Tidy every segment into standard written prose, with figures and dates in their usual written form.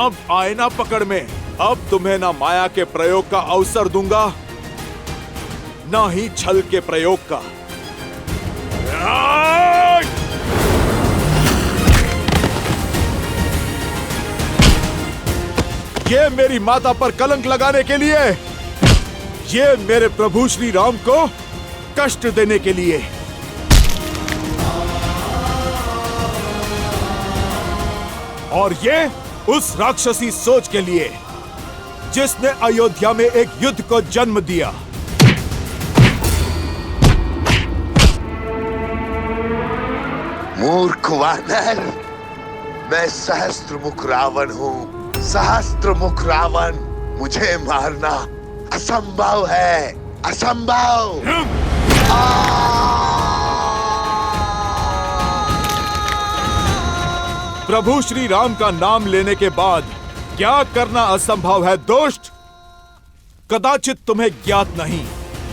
अब आए ना पकड़ में। अब तुम्हें ना माया के प्रयोग का अवसर दूंगा, ना ही छल के प्रयोग का। ये मेरी माता पर कलंक लगाने के लिए, ये मेरे प्रभु श्री राम को कष्ट देने के लिए। और ये उस राक्षसी सोच के लिए जिसने अयोध्या में एक युद्ध को जन्म दिया। मूर्ख वानर, मैं सहस्त्रमुख रावण हूँ। सहस्त्रमुख रावण, मुझे मारना असंभव है, असंभव। प्रभु श्री राम का नाम लेने के बाद क्या करना असंभव है दुष्ट? कदाचित तुम्हें ज्ञात नहीं,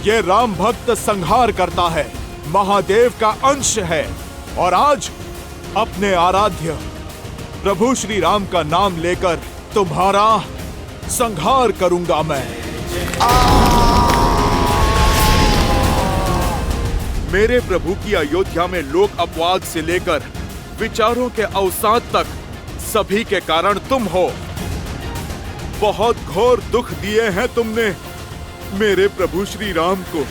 ये राम भक्त संहार करता है, महादेव का अंश है। और आज अपने आराध्य प्रभु श्री राम का नाम लेकर तुम्हारा संहार करूंगा मैं। मेरे प्रभु की अयोध्या में लोक अपवाद से लेकर विचारों के अवसाद तक सभी के कारण तुम हो। बहुत घोर दुख दिए हैं तुमने मेरे प्रभु श्री राम को।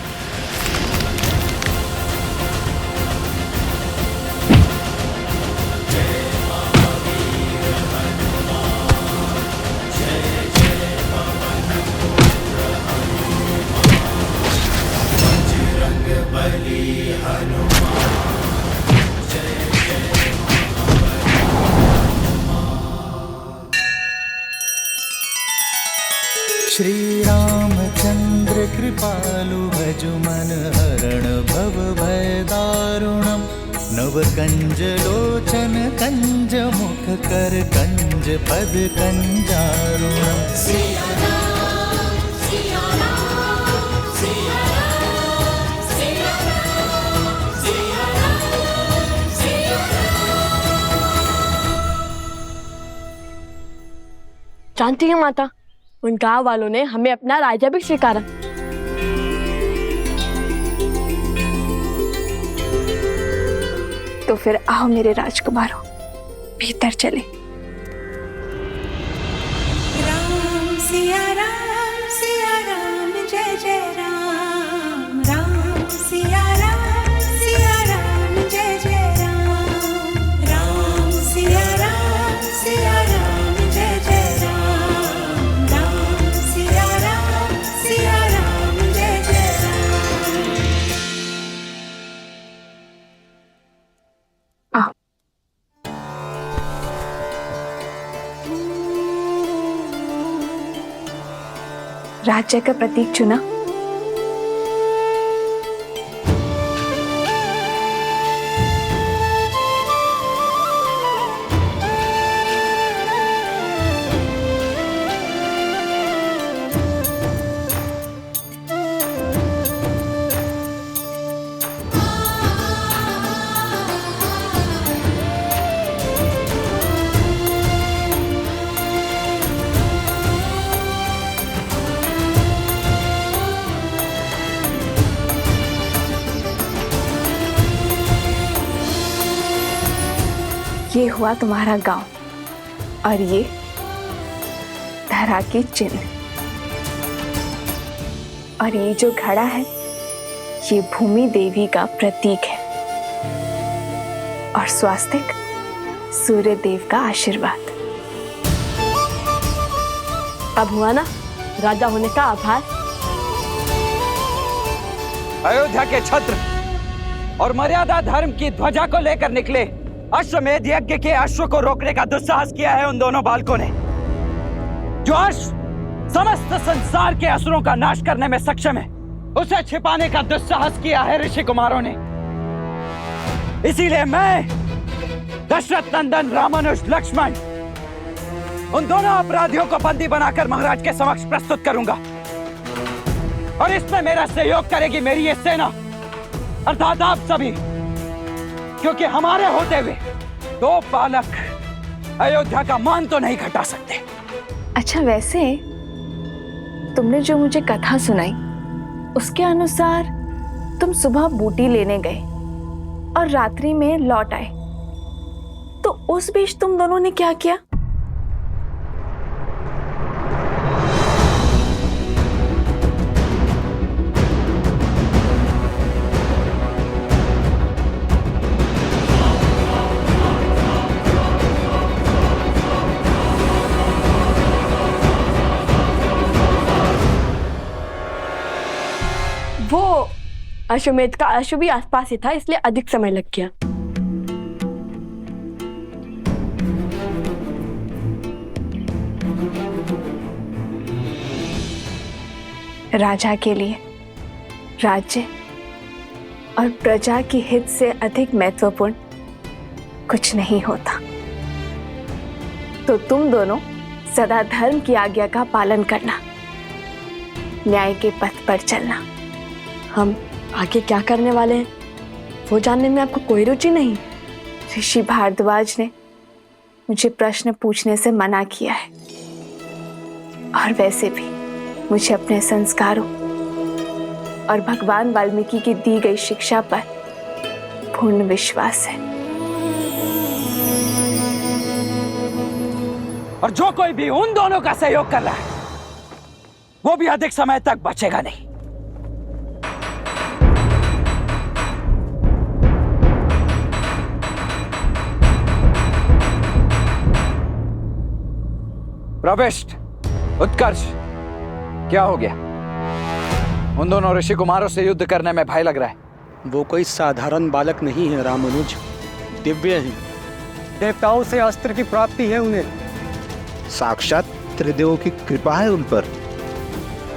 श्री रामचंद्र कृपालु भजु मन हरण भव भय दारुणम। नव कंज लोचन कंज मुख कर कंज पद कंजारुणम। जानती है माता, उन गांव वालों ने हमें अपना राजा भी स्वीकारा। तो फिर आओ मेरे राजकुमारों, भीतर चले। राम सिया राम जय जय राम। राम सिया राम जय जय राम। राम सिया राम जय जय राम। राम सिया राम जय जय राम। आओ। राज्य का प्रतीक चुना। ये हुआ तुम्हारा गांव और ये धरा के चिन्ह। और ये जो घड़ा है ये भूमि देवी का प्रतीक है और स्वास्तिक सूर्य देव का आशीर्वाद। अब हुआ ना राजा होने का आभार। अयोध्या के छत्र और मर्यादा धर्म की ध्वजा को लेकर निकले अश्वमेध यज्ञ के अश्व को रोकने का दुस्साहस किया है उन दोनों बालकों ने। जो अश्व समस्त संसार के असुरों का नाश करने में सक्षम है, उसे छिपाने का दुस्साहस किया है ऋषि कुमारों ने। इसीलिए मैं दशरथ नंदन रामानुज लक्ष्मण उन दोनों अपराधियों को बंदी बनाकर महाराज के समक्ष प्रस्तुत करूंगा। और इसमें मेरा सहयोग करेगी मेरी ये सेना अर्थात आप सभी, क्योंकि हमारे होते हुए दो बालक अयोध्या का मान तो नहीं घटा सकते। अच्छा, वैसे तुमने जो मुझे कथा सुनाई उसके अनुसार तुम सुबह बूटी लेने गए और रात्रि में लौट आए, तो उस बीच तुम दोनों ने क्या किया? वो अश्वमेध का अश्व भी आसपास ही था, इसलिए अधिक समय लग गया। राजा के लिए राज्य और प्रजा की हित से अधिक महत्वपूर्ण कुछ नहीं होता। तो तुम दोनों सदा धर्म की आज्ञा का पालन करना, न्याय के पथ पर चलना। हम आगे क्या करने वाले हैं वो जानने में आपको कोई रुचि नहीं? ऋषि भारद्वाज ने मुझे प्रश्न पूछने से मना किया है, और वैसे भी मुझे अपने संस्कारों और भगवान वाल्मीकि की दी गई शिक्षा पर पूर्ण विश्वास है। और जो कोई भी उन दोनों का सहयोग कर रहा है वो भी अधिक समय तक बचेगा नहीं। प्रविष्ट, उत्कर्ष, क्या हो गया? उन दोनों ऋषि कुमारों से युद्ध करने में भय लग रहा है। वो कोई साधारण बालक नहीं है रामानुज, दिव्य है। देवताओं से अस्त्र की प्राप्ति है उन्हें। साक्षात त्रिदेवों की कृपा है उन पर।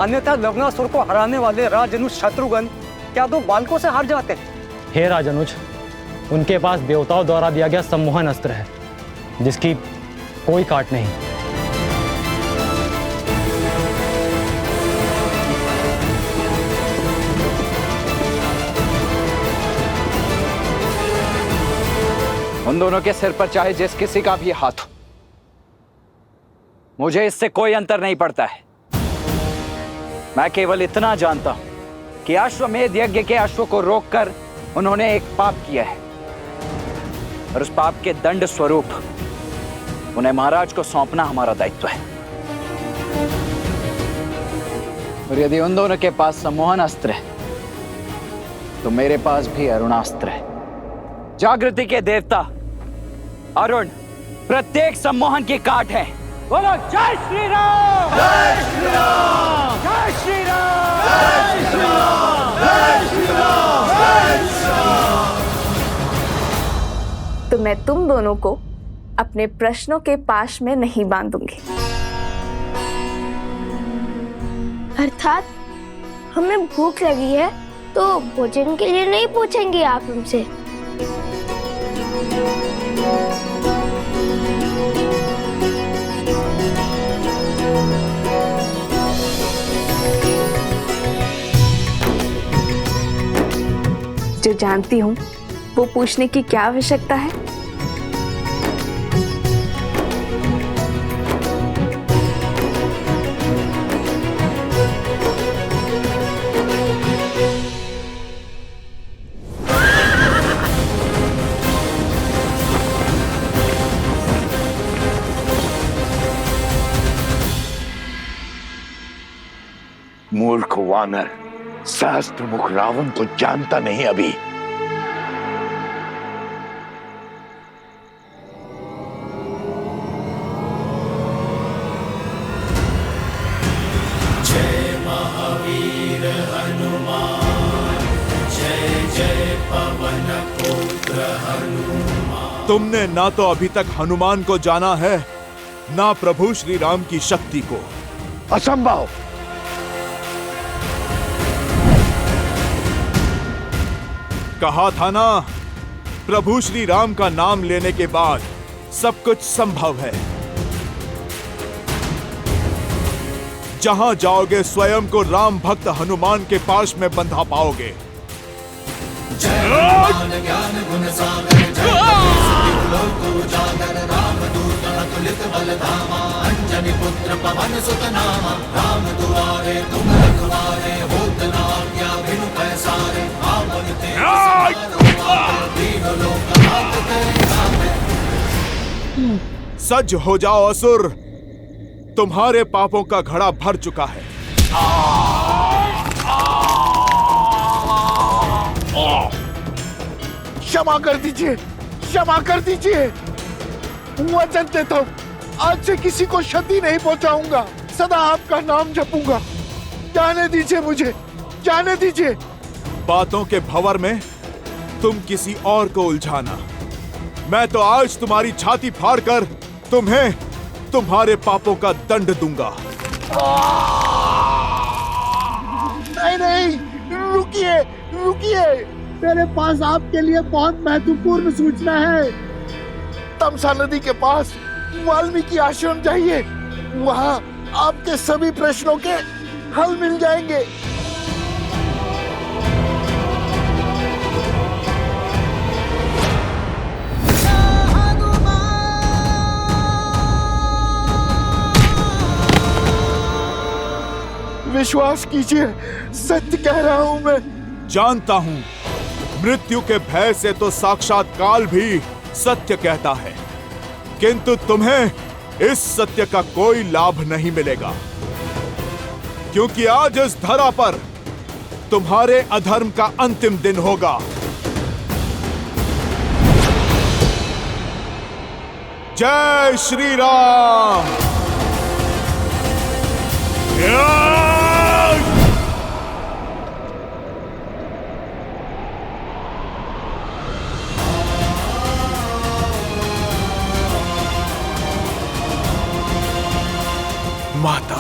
अन्यथा लवणासुर को हराने वाले राजनुज शत्रुघ्न क्या दो बालकों से हार जाते हैं? हे राजनुज, उनके पास देवताओं द्वारा दिया गया सम्मोहन अस्त्र है जिसकी कोई काट नहीं। उन दोनों के सिर पर चाहे जिस किसी का भी हाथ हो, मुझे इससे कोई अंतर नहीं पड़ता है। मैं केवल इतना जानता हूं कि अश्वमेध यज्ञ के अश्व को रोककर उन्होंने एक पाप किया है, और उस पाप के दंड स्वरूप उन्हें महाराज को सौंपना हमारा दायित्व है। और यदि उन दोनों के पास सम्मोहन अस्त्र है तो मेरे पास भी अरुणास्त्र है। जागृति के देवता अरुण प्रत्येक सम्मोहन की काट है। बोलो जय श्री राम! जय श्री राम! जय श्री राम! जय श्री राम! जय श्री राम! जय श्री राम! तो मैं तुम दोनों को अपने प्रश्नों के पाश में नहीं बांधूंगी। अर्थात हमें भूख लगी है तो भोजन के लिए नहीं पूछेंगे आप हमसे? जो जानती हूँ वो पूछने की क्या आवश्यकता है? मूर्ख वानर, सहस्त्र मुख रावण को जानता नहीं अभी। जय महावीर हनुमान, जय जय पवन पुत्र हनुमान। तुमने ना तो अभी तक हनुमान को जाना है, ना प्रभु श्री राम की शक्ति को। असंभव! कहा था ना, प्रभु श्री राम का नाम लेने के बाद सब कुछ संभव है। जहां जाओगे स्वयं को राम भक्त हनुमान के पास में बंधा पाओगे। ज्ञान गुण सागर, जय लोक उजागर, राम दूत अतुलित बल धामा। अंजनी पुत्र पवन सुत नामा, राम दुआरे तुम रखवारे, होत न आज्ञा बिनु पैसारे, आपन तेज सहाय, तीनों लोक हाथ तेरे नामे। सज हो जाओ असुर, तुम्हारे पापों का घड़ा भर चुका है। क्षमा कर दीजिए, क्षमा कर दीजिए। वचन देता हूं, आज से किसी को क्षति नहीं पहुंचाऊंगा, सदा आपका नाम जपूंगा। जाने दीजिए मुझे, जाने दीजिए। बातों के भंवर में तुम किसी और को उलझाना। मैं तो आज तुम्हारी छाती फाड़कर तुम्हें तुम्हारे पापों का दंड दूंगा। नहीं नहीं, रुकिए रुकिए, मेरे पास आपके लिए बहुत महत्वपूर्ण सूचना है। तमसा नदी के पास वाल्मीकि आश्रम जाइए, वहां आपके सभी प्रश्नों के हल मिल जाएंगे। विश्वास कीजिए, सत्य कह रहा हूं मैं। जानता हूं, मृत्यु के भय से तो साक्षात काल भी सत्य कहता है, किंतु तुम्हें इस सत्य का कोई लाभ नहीं मिलेगा, क्योंकि आज इस धरा पर तुम्हारे अधर्म का अंतिम दिन होगा। जय श्री राम। माता,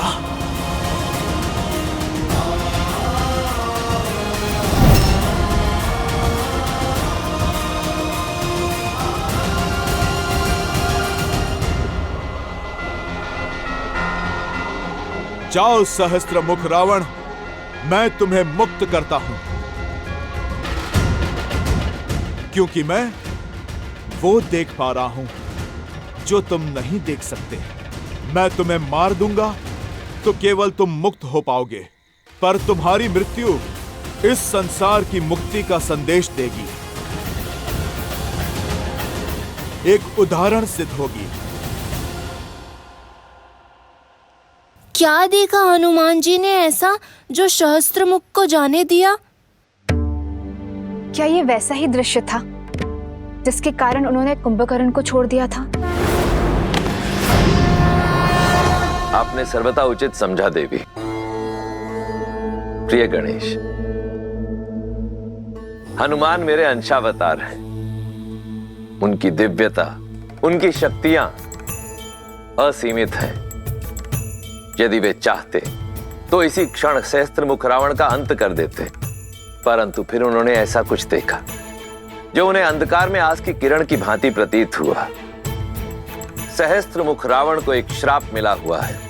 जाओ सहस्त्र मुख रावण, मैं तुम्हें मुक्त करता हूं, क्योंकि मैं वो देख पा रहा हूं जो तुम नहीं देख सकते। मैं तुम्हें मार दूंगा तो केवल तुम मुक्त हो पाओगे, पर तुम्हारी मृत्यु इस संसार की मुक्ति का संदेश देगी, एक उदाहरण सिद्ध होगी। क्या देखा हनुमान जी ने ऐसा जो सहस्त्रमुख को जाने दिया? क्या ये वैसा ही दृश्य था जिसके कारण उन्होंने कुंभकर्ण को छोड़ दिया था? आपने सर्वथा उचित समझा देवी। प्रिय गणेश, हनुमान मेरे अंशावतार हैं। उनकी दिव्यता, उनकी शक्तियां असीमित हैं। यदि वे चाहते तो इसी क्षण सहस्त्रमुख रावण का अंत कर देते, परंतु फिर उन्होंने ऐसा कुछ देखा जो उन्हें अंधकार में आज की किरण की भांति प्रतीत हुआ। सहस्त्रमुख रावण को एक श्राप मिला हुआ है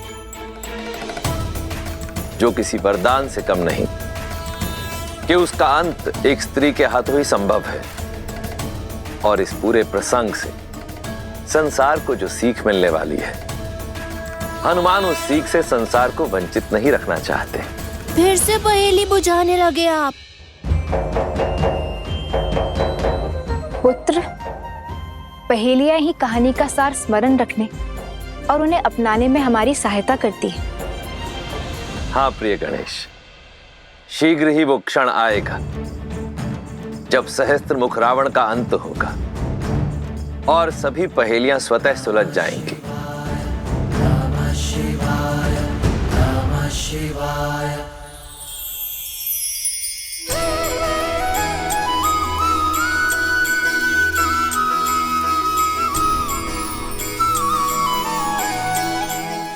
जो किसी वरदान से कम नहीं, कि उसका अंत एक स्त्री के हाथों ही संभव है। और इस पूरे प्रसंग से संसार को जो सीख मिलने वाली है, हनुमान उस सीख से संसार को वंचित नहीं रखना चाहते। फिर से पहेली बुझाने लगे आप। पुत्र, पहेलियां ही कहानी का सार स्मरण रखने और उन्हें अपनाने में हमारी सहायता करती है। हाँ प्रिय गणेश, शीघ्र ही वो क्षण आएगा जब सहस्त्रमुख रावण का अंत होगा और सभी पहेलियां स्वतः सुलझ जाएंगी। नमः शिवाय, नमः शिवाय।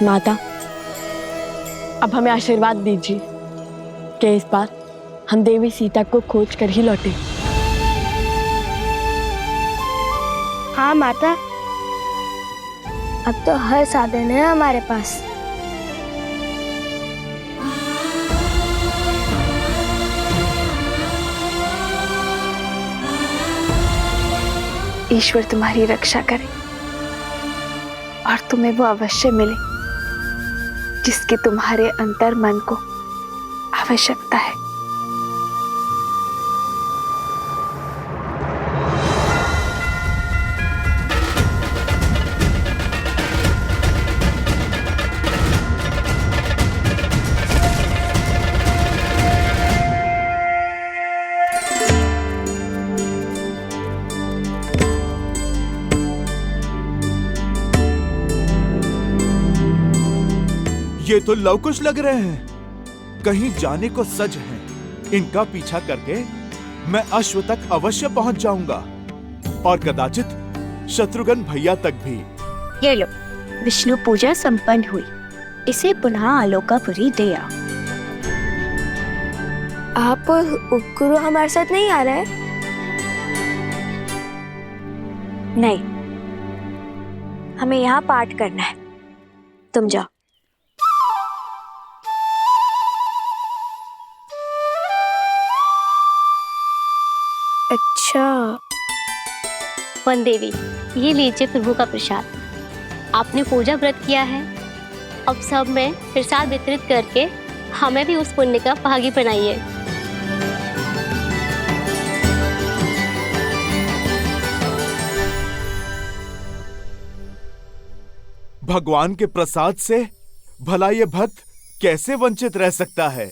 माता, अब हमें आशीर्वाद दीजिए कि इस बार हम देवी सीता को खोज कर ही लौटे। हाँ माता, अब तो हर साधन है हमारे पास। ईश्वर तुम्हारी रक्षा करे और तुम्हें वो अवश्य मिले जिसकी तुम्हारे अंतर मन को आवश्यकता है। ये तो लवकुश लग रहे हैं, कहीं जाने को सज हैं। इनका पीछा करके मैं अश्व तक अवश्य पहुंच जाऊंगा और कदाचित शत्रुघ्न भैया तक भी। ये लो, विष्णु पूजा संपन्न हुई। इसे पुनः आलोकापुरी दे आओ। आप उपगुरु हमारे साथ नहीं आ रहे? नहीं, हमें यहाँ पाठ करना है। तुम जाओ। अच्छा। वन देवी, ये लीजिए प्रभु का प्रसाद। आपने पूजा व्रत किया है, अब सब में प्रसाद वितरित करके हमें भी उस पुण्य का भागी बनाइए। भगवान के प्रसाद से भला ये भक्त कैसे वंचित रह सकता है?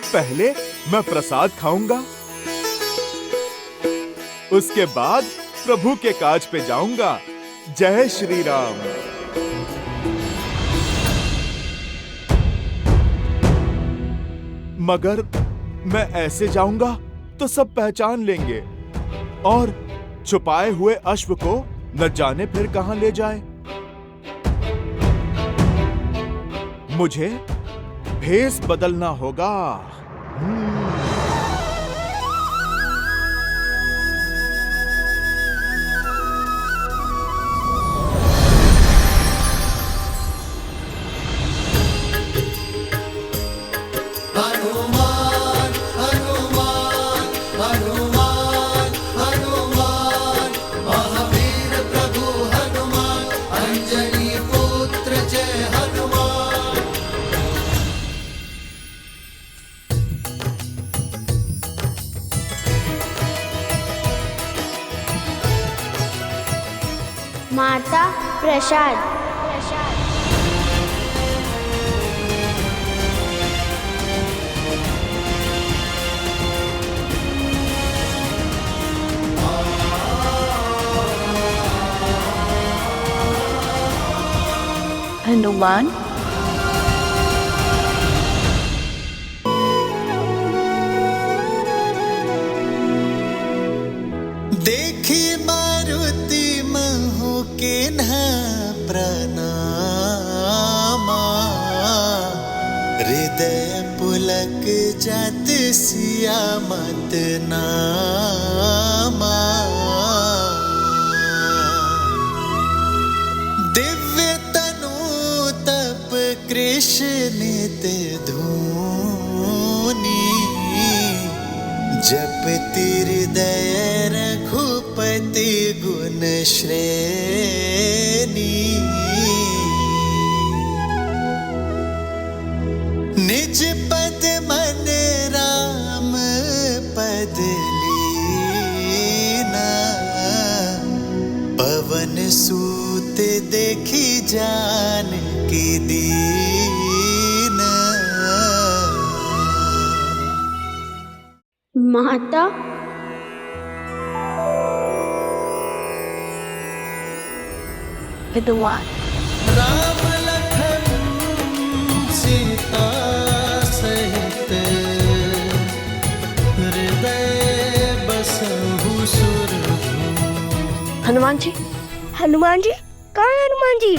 पहले मैं प्रसाद खाऊंगा, उसके बाद प्रभु के काज पे जाऊंगा। जय श्री राम। मगर मैं ऐसे जाऊंगा तो सब पहचान लेंगे और छुपाए हुए अश्व को न जाने फिर कहां ले जाए। मुझे भेष बदलना होगा। हनुमान हनुमान हनुमान हनुमान महावीर प्रभु हनुमान अंजनी पुत्र जय हनुमान। माता प्रसाद। हनुमान देखी मारुति महु के न प्रणामा, हृदय पुलक जात सिया मत नामा। दिव्य तनु तप कृष्ण ते धूनी, जप हृदय रघुपति गुण श्रेणी। निज पद मन राम पद लीना, पवन सूत देखी जान की दीना। माता हनुमान राम लखन सीता सहित, हृदय बसहु सुरभूमि। हनुमान जी, हनुमान जी कहाँ है? हनुमान जी